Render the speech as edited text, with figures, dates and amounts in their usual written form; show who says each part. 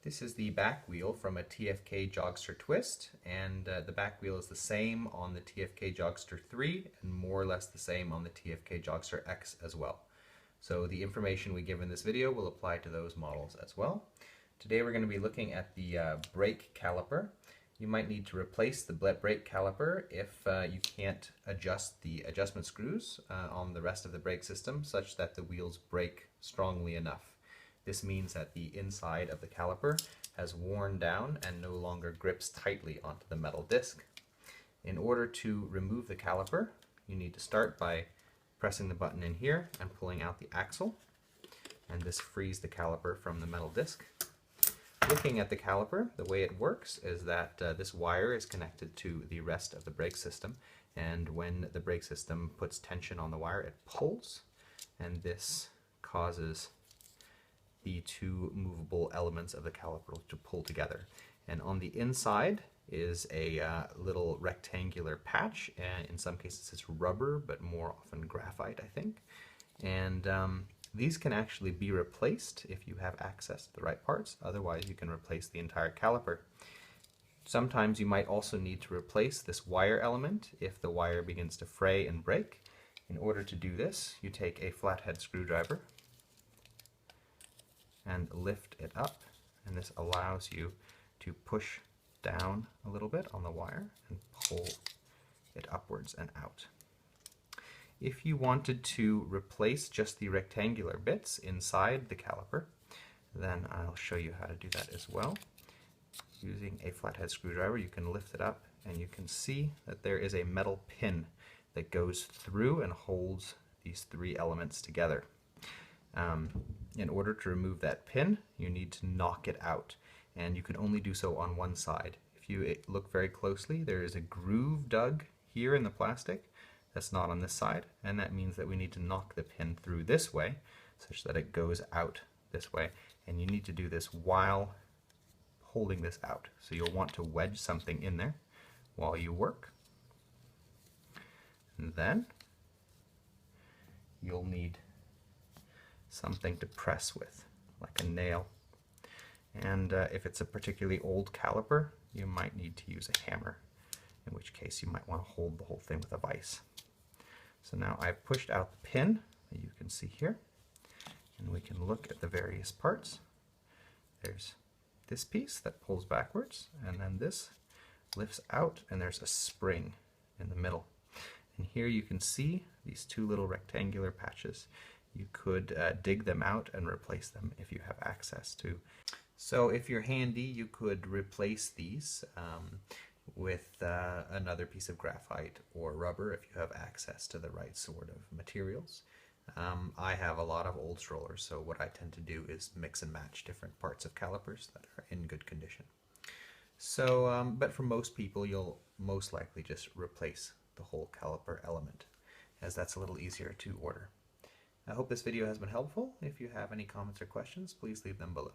Speaker 1: This is the back wheel from a TFK Joggster Twist, and the back wheel is the same on the TFK Joggster 3 and more or less the same on the TFK Joggster X as well. So the information we give in this video will apply to those models as well. Today we're going to be looking at the brake caliper. You might need to replace the brake caliper if you can't adjust the adjustment screws on the rest of the brake system such that the wheels brake strongly enough. This means that the inside of the caliper has worn down and no longer grips tightly onto the metal disc. In order to remove the caliper, you need to start by pressing the button in here and pulling out the axle, and this frees the caliper from the metal disc. Looking at the caliper, the way it works is that this wire is connected to the rest of the brake system, and when the brake system puts tension on the wire, it pulls, and this causes the two movable elements of the caliper to pull together. And on the inside is a little rectangular patch, and in some cases it's rubber, but more often graphite, I think. And these can actually be replaced if you have access to the right parts. Otherwise you can replace the entire caliper. Sometimes you might also need to replace this wire element if the wire begins to fray and break. In order to do this, you take a flathead screwdriver and lift it up, and this allows you to push down a little bit on the wire and pull it upwards and out. If you wanted to replace just the rectangular bits inside the caliper, then I'll show you how to do that as well. Using a flathead screwdriver, you can lift it up and you can see that there is a metal pin that goes through and holds these three elements together. In order to remove that pin, you need to knock it out, and you can only do so on one side. If you look very closely, there is a groove dug here in the plastic that's not on this side, and that means that we need to knock the pin through this way such that it goes out this way, and you need to do this while holding this out. So you'll want to wedge something in there while you work, and then you'll need something to press with, like a nail. And if it's a particularly old caliper, you might need to use a hammer, in which case you might want to hold the whole thing with a vise. So now I've pushed out the pin that you can see here, and we can look at the various parts. There's this piece that pulls backwards, and then this lifts out, and there's a spring in the middle. And here you can see these two little rectangular patches. You could dig them out and replace them if you have access to. So if you're handy, you could replace these with another piece of graphite or rubber if you have access to the right sort of materials. I have a lot of old strollers, so what I tend to do is mix and match different parts of calipers that are in good condition. So, but for most people, you'll most likely just replace the whole caliper element, as that's a little easier to order. I hope this video has been helpful. If you have any comments or questions, please leave them below.